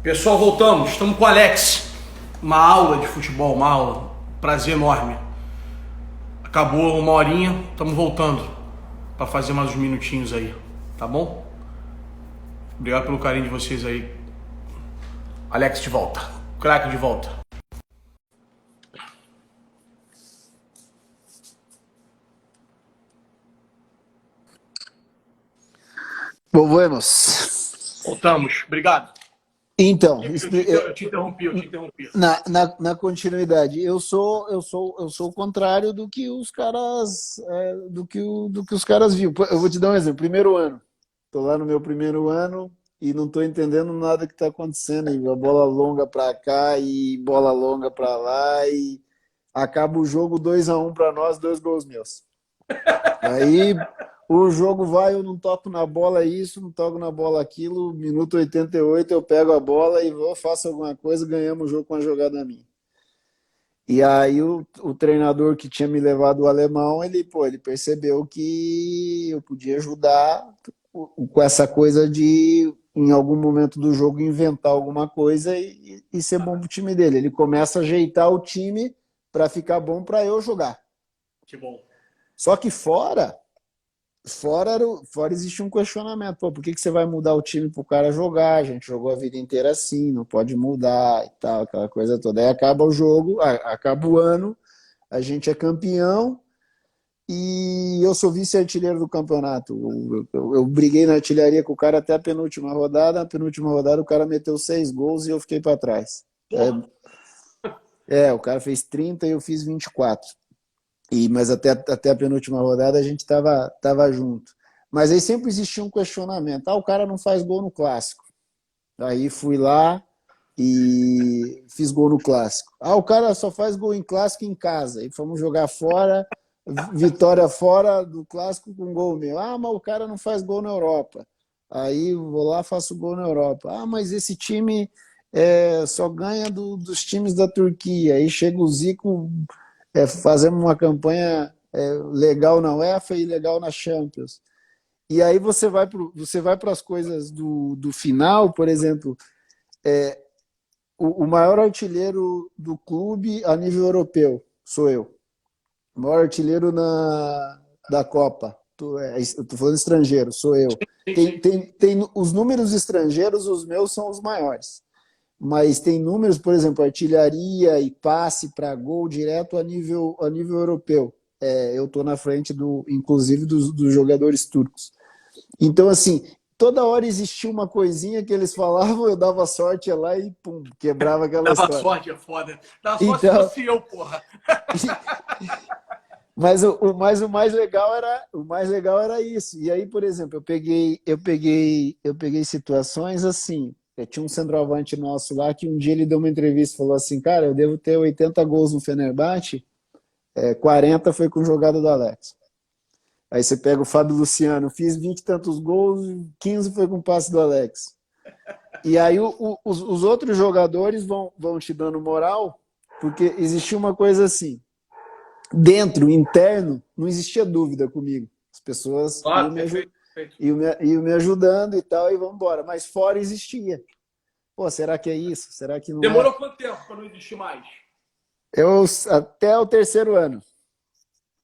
Pessoal, voltamos. Estamos com o Alex. Uma aula de futebol, uma aula. Prazer enorme. Acabou uma horinha, estamos voltando para fazer mais uns minutinhos aí, tá bom? Obrigado pelo carinho de vocês aí. Alex de volta. Craque de volta. Volvemos. Voltamos. Obrigado. Então, Eu te interrompi. na continuidade, eu sou o contrário do que os caras, do que os caras viram. Eu vou te dar um exemplo. Primeiro ano, tô lá no meu primeiro ano e não tô entendendo nada que tá acontecendo. E a bola longa para cá e bola longa para lá e acaba o jogo 2-1 para nós, 2 gols meus. Aí o jogo vai, eu não toco na bola isso, não toco na bola aquilo. Minuto 88 eu pego a bola e vou, faço alguma coisa, ganhamos o jogo com uma jogada minha. E aí o treinador que tinha me levado o alemão, ele percebeu que eu podia ajudar com essa coisa de, em algum momento do jogo, inventar alguma coisa e ser bom pro time dele. Ele começa a ajeitar o time para ficar bom para eu jogar. Que bom. Só que fora existe um questionamento. Pô, por que você vai mudar o time pro cara jogar? A gente jogou a vida inteira assim, não pode mudar e tal, aquela coisa toda. Aí acaba o jogo, acaba o ano, a gente é campeão e eu sou vice-artilheiro do campeonato. Eu briguei na artilharia com o cara até a penúltima rodada. Na penúltima rodada o cara meteu 6 gols e eu fiquei para trás. O cara fez 30 e eu fiz 24. Mas até a penúltima rodada a gente tava junto. Mas aí sempre existia um questionamento. O cara não faz gol no clássico. Aí fui lá e fiz gol no clássico. O cara só faz gol em clássico em casa. E fomos jogar fora, vitória fora do clássico com gol meu. Mas o cara não faz gol na Europa. Aí vou lá, faço gol na Europa. Mas esse time só ganha dos times da Turquia. Aí chega o Zico... fazemos uma campanha legal na UEFA e legal na Champions. E aí você vai para as coisas do final, por exemplo, o maior artilheiro do clube a nível europeu sou eu. O maior artilheiro da Copa. Eu tô falando estrangeiro, sou eu. Tem os números estrangeiros, os meus são os maiores. Mas tem números, por exemplo, artilharia e passe para gol direto a nível europeu. Eu estou na frente, inclusive, dos jogadores turcos. Então, assim, toda hora existia uma coisinha que eles falavam, eu dava sorte, ia lá e pum, quebrava aquela história. Dava sorte, é foda. Dava sorte se fosse eu, porra. Mas o mais legal era isso. E aí, por exemplo, eu peguei situações assim. Tinha um centroavante nosso lá que um dia ele deu uma entrevista e falou assim: cara, eu devo ter 80 gols no Fenerbahçe, 40 foi com jogada do Alex. Aí você pega o Fábio Luciano, fiz 20 e tantos gols, 15 foi com passe do Alex. E aí os outros jogadores vão te dando moral, porque existia uma coisa assim, dentro, interno, não existia dúvida comigo. As pessoas iam me ajudando e tal, e vamos embora. Mas fora existia. Pô, será que é isso? Será que não Demorou quanto tempo para não existir mais? Até o terceiro ano.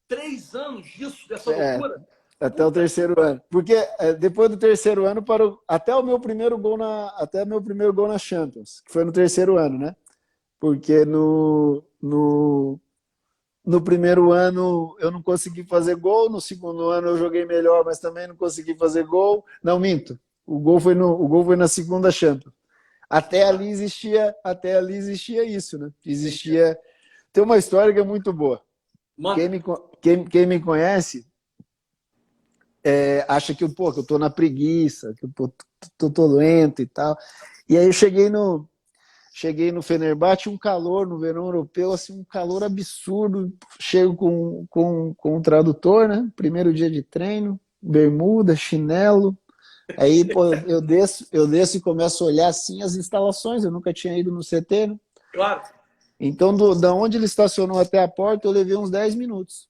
3 anos disso, dessa loucura? Até o terceiro ano. Porque depois do terceiro ano, até o meu primeiro gol na Champions, que foi no terceiro ano, né? Porque no primeiro ano eu não consegui fazer gol, no segundo ano eu joguei melhor, mas também não consegui fazer gol. Não, minto. O gol foi na segunda Champions. Até ali existia isso, né? Tem uma história que é muito boa. Quem me conhece acha que eu tô na preguiça, que eu tô lento e tal. E aí eu cheguei no Fenerbahçe, um calor no verão europeu, assim, um calor absurdo. Chego com um tradutor, né? Primeiro dia de treino, bermuda, chinelo. Aí, pô, eu desço e começo a olhar assim as instalações. Eu nunca tinha ido no CT, né? Claro. Então, da onde ele estacionou até a porta, eu levei uns 10 minutos.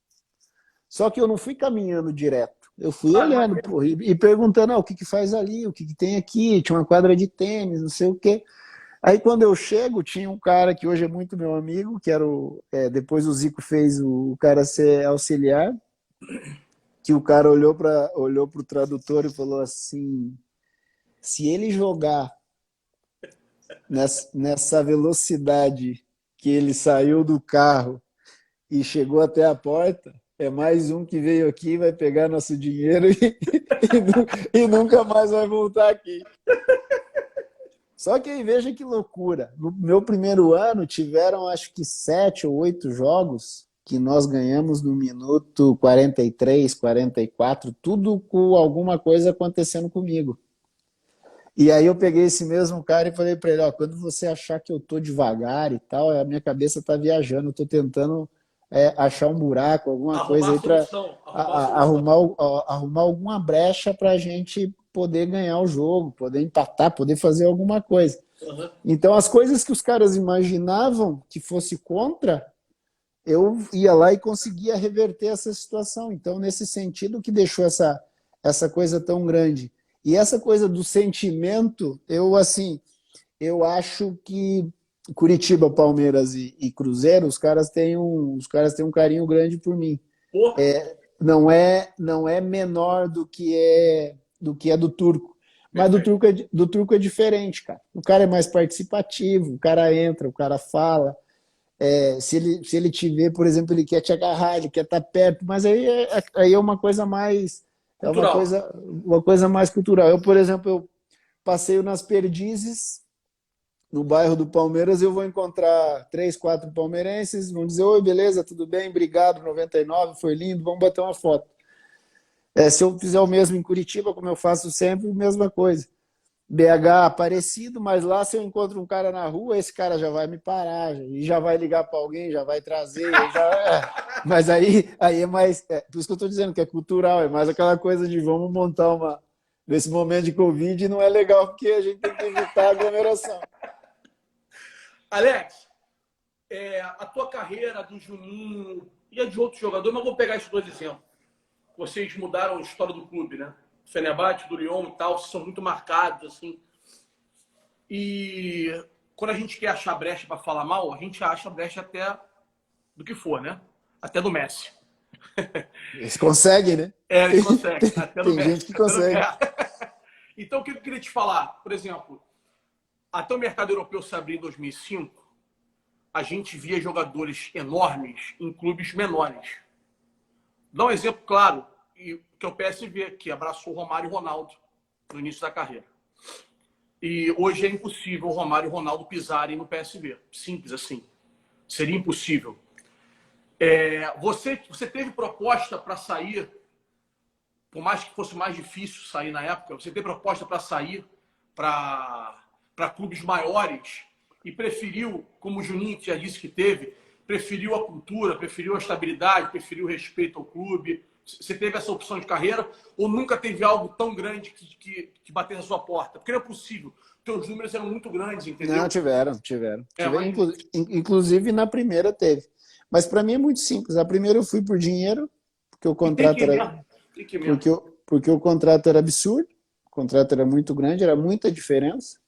Só que eu não fui caminhando direto. Eu fui olhando, pô, e perguntando, o que faz ali, o que tem aqui. Tinha uma quadra de tênis, não sei o quê. Aí quando eu chego, tinha um cara que hoje é muito meu amigo, que era depois o Zico fez o cara ser auxiliar, que o cara olhou pro tradutor e falou assim: se ele jogar nessa velocidade que ele saiu do carro e chegou até a porta, é mais um que veio aqui, vai pegar nosso dinheiro e nunca mais vai voltar aqui. Só que aí veja que loucura. No meu primeiro ano tiveram acho que 7 ou 8 jogos que nós ganhamos no minuto 43, 44, tudo com alguma coisa acontecendo comigo. E aí eu peguei esse mesmo cara e falei para ele, ó, quando você achar que eu tô devagar e tal, a minha cabeça tá viajando, eu tô tentando achar um buraco, alguma coisa Arrumar a aí para solução. Arrumar a solução. arrumar alguma brecha para a gente poder ganhar o jogo, poder empatar, poder fazer alguma coisa. Uhum. Então as coisas que os caras imaginavam que fosse contra, eu ia lá e conseguia reverter essa situação. Então, nesse sentido, que deixou essa coisa tão grande. E essa coisa do sentimento, eu acho que Curitiba, Palmeiras e Cruzeiro, os caras têm um carinho grande por mim. Pô, Não é menor do que é do Turco. Mas perfeito. do turco é diferente, cara. O cara é mais participativo, o cara entra, o cara fala. Se ele te vê, por exemplo, ele quer te agarrar, ele quer estar perto, mas aí é uma coisa mais é Cultural. uma coisa mais cultural. Eu, por exemplo, eu passeio nas Perdizes, no bairro do Palmeiras, eu vou encontrar 3, 4 palmeirenses, vão dizer, oi, beleza, tudo bem, obrigado, 99, foi lindo, vamos bater uma foto. Se eu fizer o mesmo em Curitiba, como eu faço sempre, mesma coisa. BH parecido, mas lá se eu encontro um cara na rua, esse cara já vai me parar, e já vai ligar para alguém, já vai trazer, mas aí é mais, por isso que eu estou dizendo que é cultural, é mais aquela coisa de vamos montar nesse momento de Covid, não é legal porque a gente tem que evitar a aglomeração. Alex, a tua carreira do Juninho e a de outros jogadores, mas vou pegar esses dois exemplos. Vocês mudaram a história do clube, né? O Fenerbahçe, do Lyon e tal, são muito marcados, assim. E quando a gente quer achar brecha para falar mal, a gente acha brecha até do que for, né? Até do Messi. Eles conseguem, né? Eles conseguem. Até no Tem gente Messi. que Até no consegue. Messi. Então, o que eu queria te falar? Por exemplo, até o mercado europeu se abrir em 2005, a gente via jogadores enormes em clubes menores. Dá um exemplo claro, que é o PSV, que abraçou Romário e Ronaldo no início da carreira. E hoje é impossível o Romário e o Ronaldo pisarem no PSV. Simples assim. Seria impossível. Você teve proposta para sair, por mais que fosse mais difícil sair na época, você teve proposta para sair para clubes maiores e preferiu, como o Juninho já disse que teve, preferiu a cultura, preferiu a estabilidade, preferiu o respeito ao clube. Você teve essa opção de carreira ou nunca teve algo tão grande que batesse na sua porta? Porque não é possível. Teus números eram muito grandes, entendeu? Não, tiveram. Mas Inclusive na primeira teve. Mas para mim é muito simples. A primeira eu fui por dinheiro, porque o e tem contrato que ir era mesmo. Tem que ir mesmo. porque o contrato era absurdo, o contrato era muito grande, era muita diferença.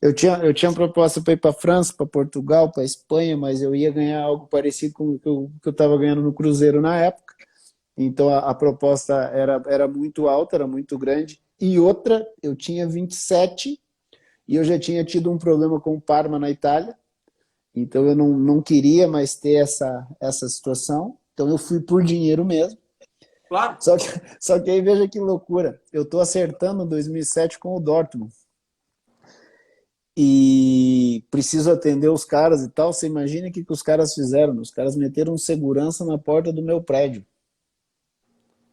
Eu tinha proposta para ir para França, para Portugal, para Espanha, mas eu ia ganhar algo parecido com o que eu estava ganhando no Cruzeiro na época. Então a proposta era muito alta, era muito grande. E outra, eu tinha 27 e eu já tinha tido um problema com o Parma na Itália. Então eu não queria mais ter essa situação. Então eu fui por dinheiro mesmo. Claro. Só que aí veja que loucura. Eu estou acertando 2007 com o Dortmund. E preciso atender os caras e tal. Você imagina o que os caras fizeram? Os caras meteram segurança na porta do meu prédio.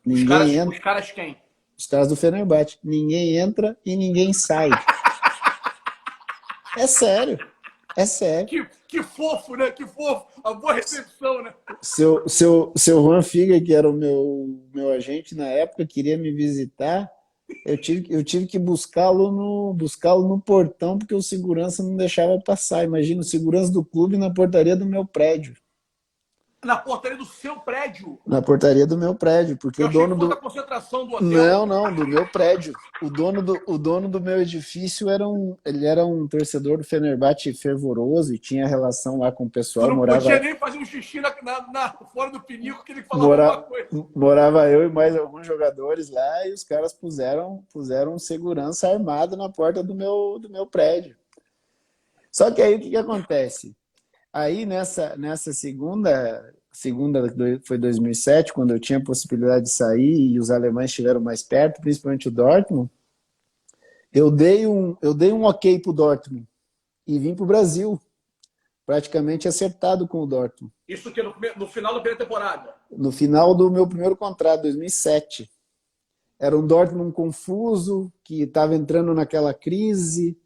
Ninguém Os entra. caras quem? Os caras do Fenerbahçe. Ninguém entra e ninguém sai. É sério. É sério. Que fofo, né? Que fofo. A boa recepção, né? Seu Juan Figa, que era o meu agente na época, queria me visitar. Eu tive que buscá-lo no portão, porque o segurança não deixava passar. Imagina, o segurança do clube na portaria do meu prédio. Na portaria do seu prédio? Na portaria do meu prédio, porque Eu o achei que dono fosse do... a concentração do hotel. Não, não, do meu prédio. O dono do meu edifício ele era um torcedor do Fenerbahçe fervoroso e tinha relação lá com o Tu pessoal. não podia nem fazer um xixi fora do pinico que ele falava Mora, alguma coisa. morava eu e mais alguns jogadores lá e os caras puseram segurança armada na porta do meu prédio. Só que aí o que que acontece? Aí nessa segunda foi 2007, quando eu tinha a possibilidade de sair e os alemães estiveram mais perto, principalmente o Dortmund, eu dei um ok pro Dortmund e vim pro Brasil, praticamente acertado com o Dortmund. Isso que no final da primeira temporada. No final do meu primeiro contrato, 2007. Era um Dortmund confuso, que estava entrando naquela crise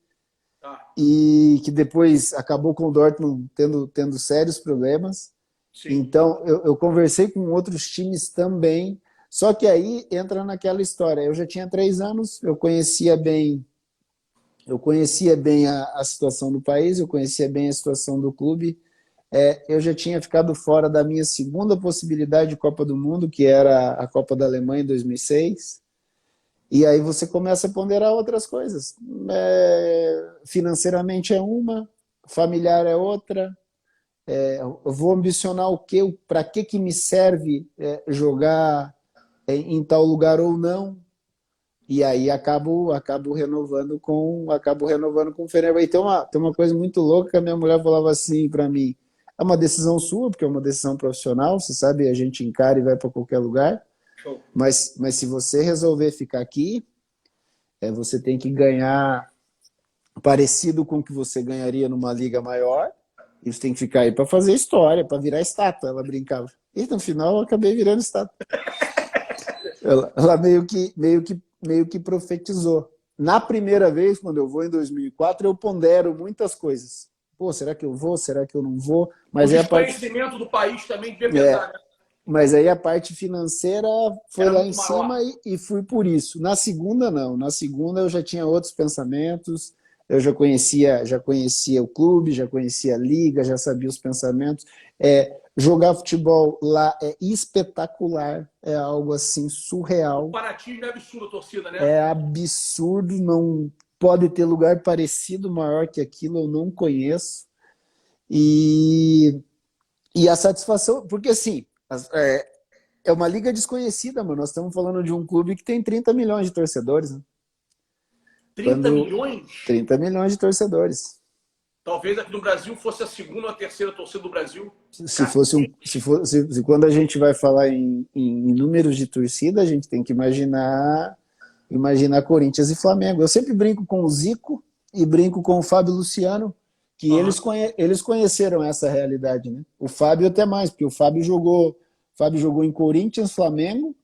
Tá. e que depois acabou com o Dortmund tendo sérios problemas. Sim. Então, eu conversei com outros times também, só que aí entra naquela história. Eu já tinha 3 anos, eu conhecia bem a situação do país, eu conhecia bem a situação do clube. Eu já tinha ficado fora da minha segunda possibilidade de Copa do Mundo, que era a Copa da Alemanha em 2006. E aí você começa a ponderar outras coisas. Financeiramente é uma, familiar é outra. Eu vou ambicionar o quê? Para que me serve jogar em tal lugar ou não? E aí acabo renovando com o Fenerbahçe. E tem uma coisa muito louca que a minha mulher falava assim para mim: é uma decisão sua, porque é uma decisão profissional, você sabe, a gente encara e vai para qualquer lugar. Show. Mas se você resolver ficar aqui, você tem que ganhar parecido com o que você ganharia numa liga maior. E você tem que ficar aí para fazer história, para virar estátua. Ela brincava. E no final eu acabei virando estátua. Ela meio que profetizou. Na primeira vez, quando eu vou em 2004, eu pondero muitas coisas. Pô, será que eu vou? Será que eu não vou? O desconhecimento do país também devia pesar, né? Mas aí a parte financeira foi Era lá em muito cima maior. e fui por isso. Na segunda, não. Na segunda eu já tinha outros pensamentos, eu já conhecia o clube, já conhecia a liga, já sabia os pensamentos. Jogar futebol lá é espetacular, é algo assim O surreal, fanatismo é absurdo a torcida, né? é absurdo, não pode ter lugar parecido maior que aquilo, eu não conheço. E a satisfação, porque assim, é uma liga desconhecida, mano. Nós estamos falando de um clube que tem 30 milhões de torcedores, né? 30 milhões? 30 milhões de torcedores. Talvez aqui no Brasil fosse a segunda ou a terceira torcida do Brasil. Se quando a gente vai falar em números de torcida, a gente tem que imaginar Corinthians e Flamengo. Eu sempre brinco com o Zico e brinco com o Fábio Luciano, que eles conheceram essa realidade, né? O Fábio até mais, porque o Fábio jogou em Corinthians, Flamengo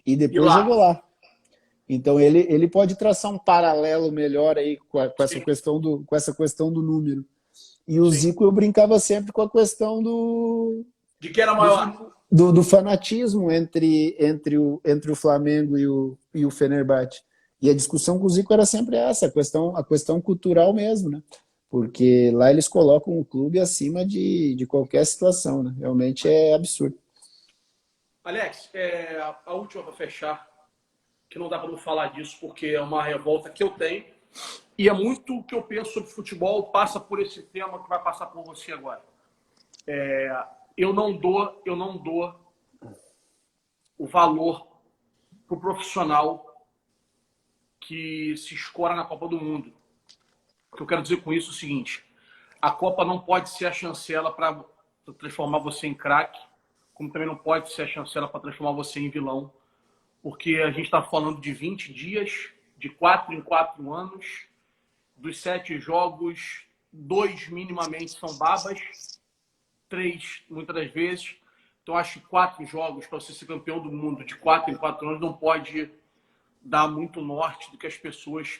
e E depois lá? jogou lá. Então ele pode traçar um paralelo melhor aí com essa Sim, questão do número. E o sim. Zico eu brincava sempre com a questão De que era do, maior? do fanatismo entre o Flamengo e o Fenerbahçe. E a discussão com o Zico era sempre essa, a questão cultural mesmo, né? Porque lá eles colocam o clube acima de qualquer situação, né? Realmente é absurdo. Alex, a última para fechar, que não dá para não falar disso, porque é uma revolta que eu tenho. E é muito o que eu penso sobre futebol, passa por esse tema que vai passar por você agora. Eu não dou o valor pro profissional que se escora na Copa do Mundo. O que eu quero dizer com isso é o seguinte: a Copa não pode ser a chancela para transformar você em craque, como também não pode ser a chancela para transformar você em vilão, porque a gente está falando de 20 dias, de 4 em 4 anos, dos 7 jogos, 2 minimamente são babas, 3 muitas das vezes. Então acho que 4 jogos para você ser campeão do mundo de 4 em 4 anos não pode dar muito norte do que as pessoas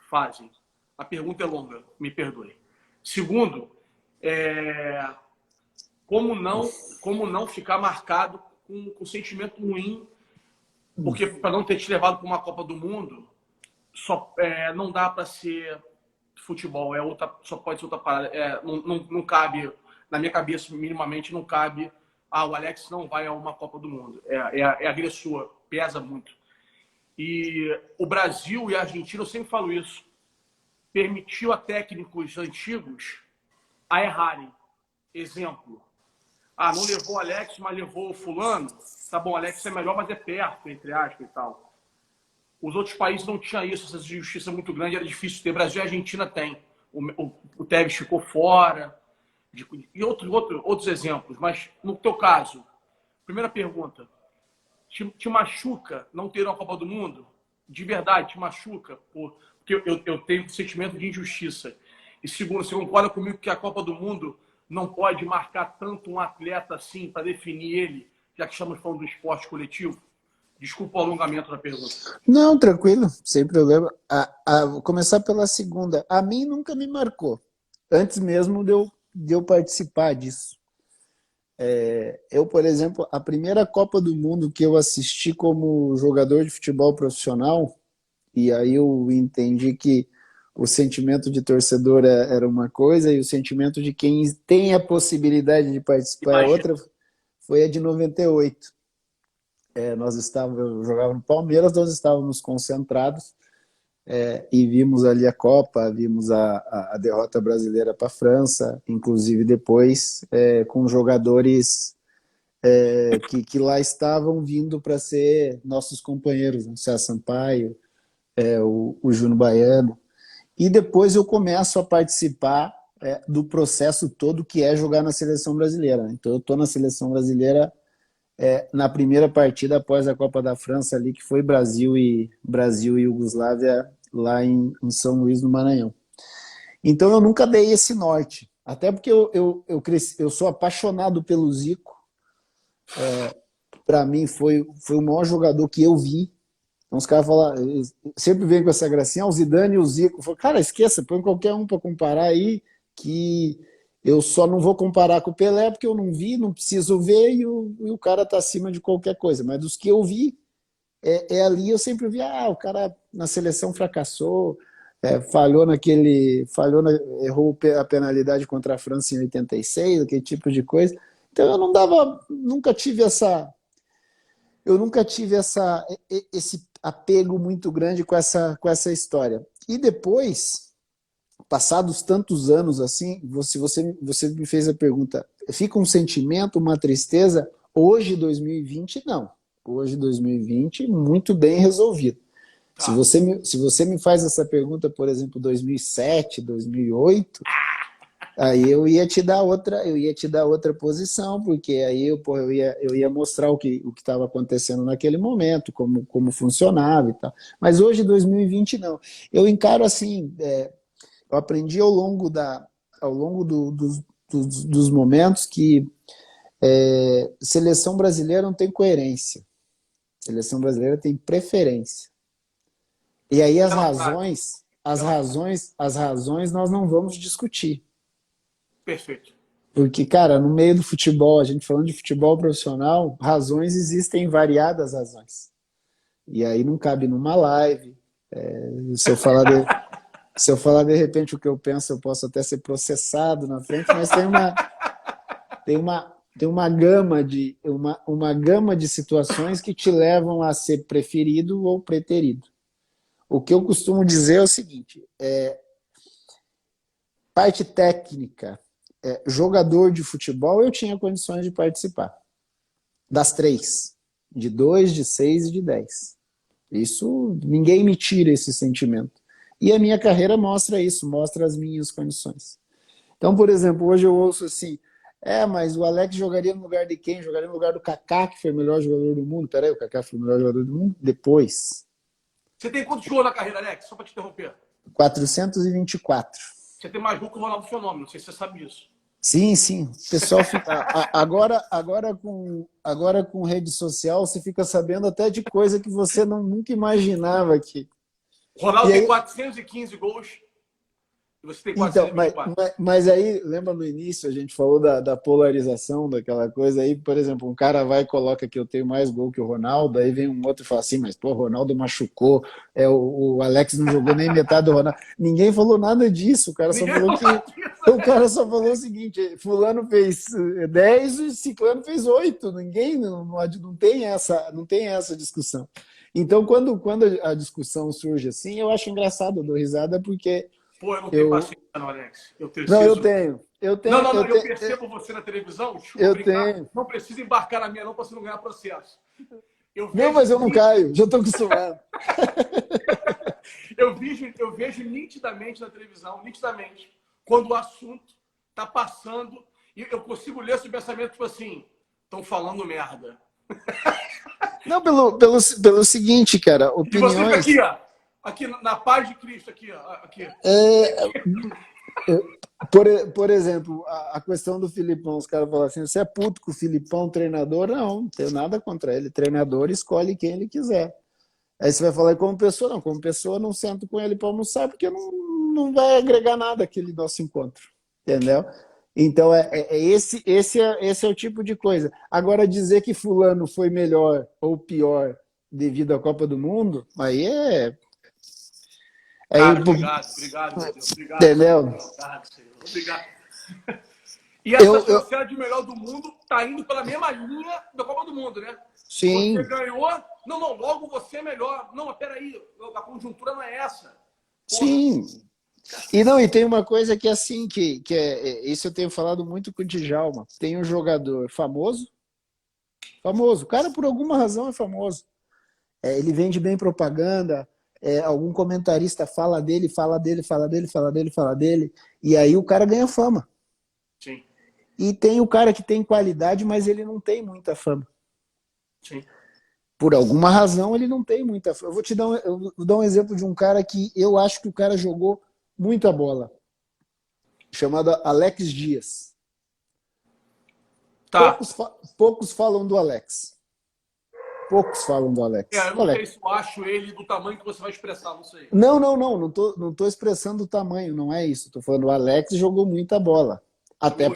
fazem. A pergunta é longa, me perdoe. Segundo, como não ficar marcado com sentimento ruim, porque para não ter te levado para uma Copa do Mundo, não dá para ser futebol, só pode ser outra parada. Não cabe, na minha cabeça, minimamente, não cabe o Alex não vai a uma Copa do Mundo. É agressor, pesa muito. E o Brasil e a Argentina, eu sempre falo isso, permitiu a técnicos antigos a errarem. Exemplo, não levou o Alex, mas levou o fulano. Tá bom, o Alex é melhor, mas é perto, entre aspas e tal. Os outros países não tinham isso, essa justiça muito grande, era difícil ter. Brasil e Argentina tem. O Tevez ficou fora. E outros exemplos. Mas, no teu caso, primeira pergunta. Te machuca não ter uma Copa do Mundo? De verdade, te machuca? Porque eu tenho um sentimento de injustiça. E segundo, você concorda comigo que a Copa do Mundo não pode marcar tanto um atleta assim para definir ele, já que estamos falando do esporte coletivo? Desculpa o alongamento da pergunta. Não, tranquilo, sem problema. Vou começar pela segunda. A mim nunca me marcou, antes mesmo de eu participar disso. Eu, por exemplo, a primeira Copa do Mundo que eu assisti como jogador de futebol profissional, e aí eu entendi que o sentimento de torcedor era uma coisa e o sentimento de quem tem a possibilidade de participar é outra, foi a de 98. Eu jogava no Palmeiras, nós estávamos concentrados e vimos ali a Copa, vimos a derrota brasileira para a França, inclusive depois com jogadores que lá estavam vindo para ser nossos companheiros, o César Sampaio, o Júnior Baiano. E depois eu começo a participar do processo todo que é jogar na seleção brasileira. Então eu estou na seleção brasileira na primeira partida após a Copa da França ali, que foi Brasil e Iugoslávia lá em São Luís, no Maranhão. Então eu nunca dei esse norte, até porque eu sou apaixonado pelo Zico. Para mim foi o maior jogador que eu vi. Então os caras falam, sempre vem com essa gracinha, o Zidane e o Zico. Eu falo, cara, esqueça, põe qualquer um para comparar aí, que eu só não vou comparar com o Pelé, porque eu não vi, não preciso ver, e o cara tá acima de qualquer coisa. Mas dos que eu vi, ali eu sempre vi, o cara na seleção fracassou, errou a penalidade contra a França em 86, aquele tipo de coisa. Então eu nunca tive esse apego muito grande com essa história. E depois, passados tantos anos assim, você me fez a pergunta, fica um sentimento, uma tristeza? Hoje, 2020, não. Hoje, 2020, muito bem resolvido. Se você me faz essa pergunta, por exemplo, 2007, 2008, aí eu ia te dar outra posição, porque aí eu ia mostrar o que estava acontecendo naquele momento, como funcionava e tal. Mas hoje, 2020, não. Eu encaro assim, eu aprendi ao longo dos momentos que seleção brasileira não tem coerência. Seleção brasileira tem preferência. E aí as razões nós não vamos discutir. Perfeito. Porque, cara, no meio do futebol, a gente falando de futebol profissional, razões existem, variadas razões. E aí não cabe numa live. Se eu falar de repente o que eu penso, eu posso até ser processado na frente, mas tem uma gama de situações que te levam a ser preferido ou preterido. O que eu costumo dizer é o seguinte, parte técnica, jogador de futebol, eu tinha condições de participar. Das 3, de 2, de 6 e de 10. Isso, ninguém me tira esse sentimento. E a minha carreira mostra isso, mostra as minhas condições. Então, por exemplo, hoje eu ouço assim, mas o Alex jogaria no lugar de quem? Jogaria no lugar do Kaká, que foi o melhor jogador do mundo. Peraí, o Kaká foi o melhor jogador do mundo? Depois. Você tem quantos gols na carreira, Alex? Só para te interromper. 424. Você tem mais gol que o Ronaldo Fenômeno, não sei se você sabe disso. Sim, sim. O pessoal fica... Agora com rede social, você fica sabendo até de coisa que você nunca imaginava aqui. O Ronaldo tem 415 gols E você tem quase Então, 24. mas aí, lembra no início, a gente falou da polarização, daquela coisa aí, por exemplo, um cara vai e coloca que eu tenho mais gol que o Ronaldo, aí vem um outro e fala assim, mas pô, o Ronaldo machucou, o Alex não jogou nem metade do Ronaldo. Ninguém falou nada disso, Ninguém fala disso. o cara só falou o seguinte, fulano fez 10 e ciclano fez 8. Ninguém não tem essa discussão. Então, quando a discussão surge assim, eu acho engraçado, eu dou risada porque Pô, eu não tenho paciência, não, Alex. Eu não, eu preciso. tenho. Eu Não, tenho, não, não. eu Eu tenho, percebo você na televisão. Desculpa eu brincar. tenho. Não precisa embarcar na minha, não, para você não ganhar processo. Eu Não, vejo, mas eu não caio, já estou acostumado. eu vejo nitidamente na televisão, nitidamente, quando o assunto está passando e eu consigo ler esse pensamento, tipo assim, estão falando merda. Não, pelo seguinte, cara, E você fica opiniões. aqui, ó. Aqui na paz de Cristo, aqui, ó. Aqui. É, por exemplo, a questão do Filipão, os caras falam assim: você é puto com o Filipão, treinador? Não tenho nada contra ele. Treinador escolhe quem ele quiser. Aí você vai falar como pessoa? Não, como pessoa não sento com ele para almoçar, porque não vai agregar nada aquele nosso encontro. Entendeu? Então, esse é o tipo de coisa. Agora, dizer que fulano foi melhor ou pior devido à Copa do Mundo, aí é. Aí, Cara, obrigado, meu Deus. Obrigado, Senhor. entendeu? Obrigado, Senhor. Obrigado. E essa Eu, chance de melhor do mundo tá indo pela mesma linha da Copa do Mundo, né? Você sim, ganhou. Não, logo você é melhor. Não, mas peraí, a conjuntura não é essa. Porra. sim. E tem uma coisa que é assim, isso eu tenho falado muito com o Djalma. Tem um jogador famoso. O cara, por alguma razão, é famoso. Ele vende bem propaganda, algum comentarista fala dele, e aí o cara ganha fama. Sim, E tem o cara que tem qualidade, mas ele não tem muita fama. sim. Por alguma razão, ele não tem muita fama. Eu vou dar um exemplo de um cara que eu acho que o cara jogou muita bola, chamado Alex Dias. Tá. Poucos falam do Alex. Poucos falam do Alex. Eu não sei se eu acho ele do tamanho que você vai expressar, não sei. Não tô expressando o tamanho, não é isso. Tô falando o Alex jogou muita bola. Até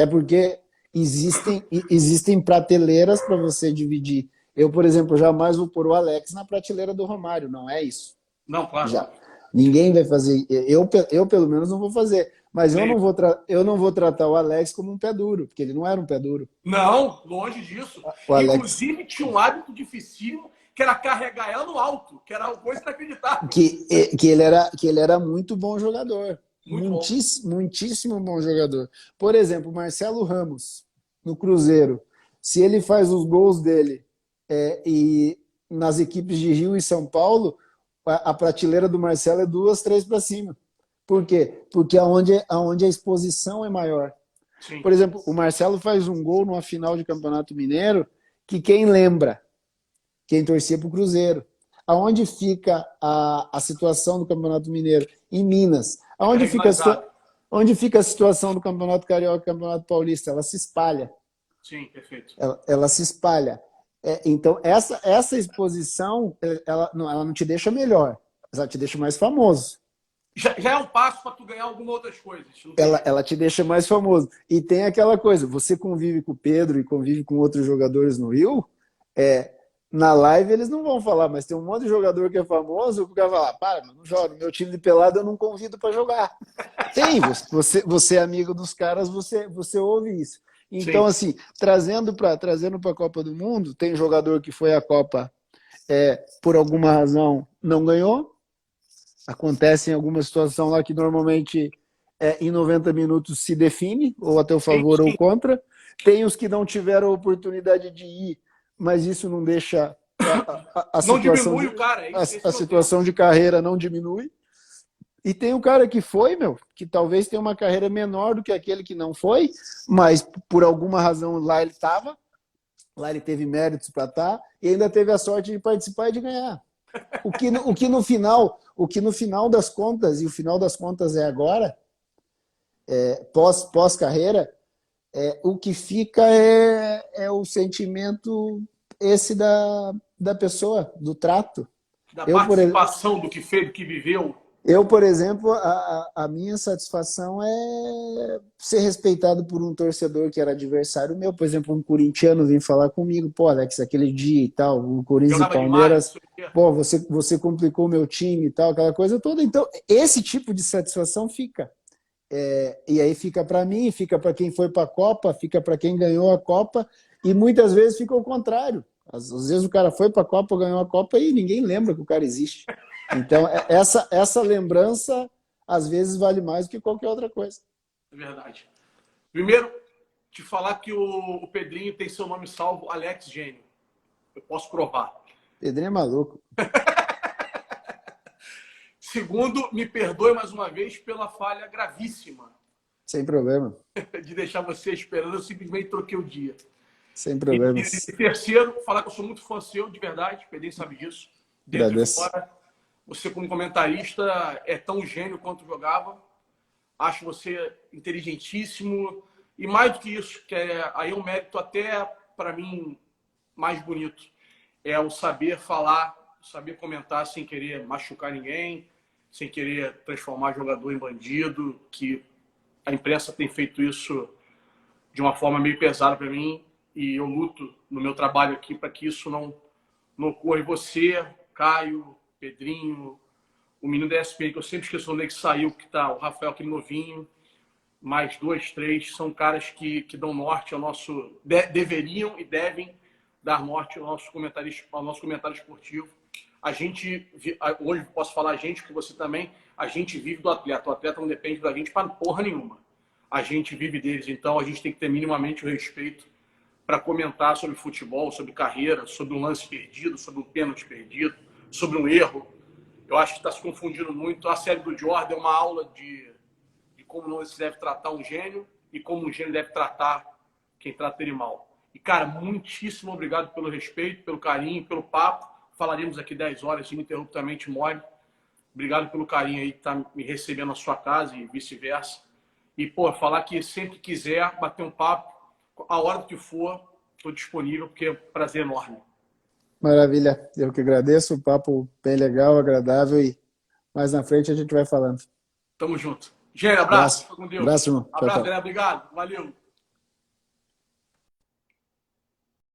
porque existem prateleiras para você dividir. Eu, por exemplo, jamais vou pôr o Alex na prateleira do Romário, não é isso. Não, claro. Já. Ninguém vai fazer. Eu pelo menos, não vou fazer. Mas eu não vou tratar o Alex como um pé duro, porque ele não era um pé duro. Não, longe disso. O Alex, Inclusive, tinha um hábito dificílimo, que era carregar ela no alto, que era uma coisa inacreditável. que ele era muito bom jogador. Muito bom. Muitíssimo bom jogador. Por exemplo, Marcelo Ramos, no Cruzeiro. Se ele faz os gols dele e nas equipes de Rio e São Paulo, a prateleira do Marcelo é 2, 3 para cima. Por quê? Porque aonde a exposição é maior. Sim. Por exemplo, o Marcelo faz um gol numa final de Campeonato Mineiro que quem lembra? Quem torcia para o Cruzeiro. Aonde fica a situação do Campeonato Mineiro? Em Minas. Onde fica a situação do Campeonato Carioca e Campeonato Paulista? Ela se espalha. Sim, perfeito. Ela se espalha. Então, essa exposição, ela não te deixa melhor, mas ela te deixa mais famoso. Já é um passo para tu ganhar algumas outras coisas. Ela te deixa mais famoso. E tem aquela coisa, você convive com o Pedro e convive com outros jogadores no Rio, na live eles não vão falar, mas tem um monte de jogador que é famoso, o cara vai falar, não joga, no meu time de pelado eu não convido para jogar. Tem, você é amigo dos caras, você ouve isso. Então, sim, assim, trazendo para a Copa do Mundo, tem jogador que foi à Copa por alguma razão não ganhou. Acontece em alguma situação lá que normalmente em 90 minutos se define, ou a teu favor ou contra. Tem os que não tiveram a oportunidade de ir, mas isso não deixa a não situação diminui o cara. a situação de carreira não diminui. E tem o cara que foi, que talvez tenha uma carreira menor do que aquele que não foi, mas por alguma razão lá ele estava, lá ele teve méritos para estar, e ainda teve a sorte de participar e de ganhar. O que no final das contas, e o final das contas é agora, pós-carreira, o que fica é o sentimento esse da pessoa, do trato. Da participação do que fez, do que viveu. Eu, por exemplo, a minha satisfação é ser respeitado por um torcedor que era adversário meu. Por exemplo, um corintiano vem falar comigo, pô, Alex, aquele dia e tal, o Corinthians e Jogava demais, não Palmeiras, sei o quê. pô, você complicou meu time e tal, aquela coisa toda. Então, esse tipo de satisfação fica. E aí fica para mim, fica para quem foi para a Copa, fica para quem ganhou a Copa, e muitas vezes fica o contrário. Às vezes o cara foi para a Copa, ganhou a Copa e ninguém lembra que o cara existe. Então, essa lembrança, às vezes, vale mais do que qualquer outra coisa. É verdade. Primeiro, te falar que o Pedrinho tem seu nome salvo, Alex Gênio. Eu posso provar. Pedrinho é maluco. Segundo, me perdoe mais uma vez pela falha gravíssima Sem problema. de deixar você esperando. Eu simplesmente troquei o dia. Sem E problemas. terceiro, falar que eu sou muito fã seu, de verdade. Pedrinho sabe disso. Dentro e Agradeço. fora. Você, como comentarista, é tão gênio quanto jogava. Acho você inteligentíssimo. E mais do que isso, que aí é um mérito até, para mim, mais bonito. É o saber falar, saber comentar sem querer machucar ninguém, sem querer transformar jogador em bandido, que a imprensa tem feito isso de uma forma meio pesada para mim. E eu luto no meu trabalho aqui para que isso não ocorra. E você, Caio, Pedrinho, o menino da ESPN, que eu sempre esqueço onde é que saiu, que tá o Rafael, aquele novinho, mais dois, três, são caras que dão norte ao nosso... deveriam e devem dar norte ao nosso comentário esportivo. A gente, hoje posso falar a gente, que você também, a gente vive do atleta. O atleta não depende da gente para porra nenhuma. A gente vive deles, então a gente tem que ter minimamente o respeito para comentar sobre futebol, sobre carreira, sobre um lance perdido, sobre um pênalti perdido, sobre um erro. Eu acho que está se confundindo muito. A série do Jordan é uma aula de como não se deve tratar um gênio e como um gênio deve tratar quem trata ele mal. E, cara, muitíssimo obrigado pelo respeito, pelo carinho, pelo papo. Falaremos aqui 10 horas ininterruptamente, mole. Obrigado pelo carinho aí que tá me recebendo na sua casa e vice-versa. E, pô, falar que sempre que quiser bater um papo, a hora que for, estou disponível, porque é um prazer enorme. Maravilha. Eu que agradeço. O papo bem legal, agradável e mais na frente a gente vai falando. Tamo junto. Gênio, abraço. Abraço. Fica com Deus. Abraço, irmão. Tchau, Abraço, tchau. galera. Obrigado. Valeu.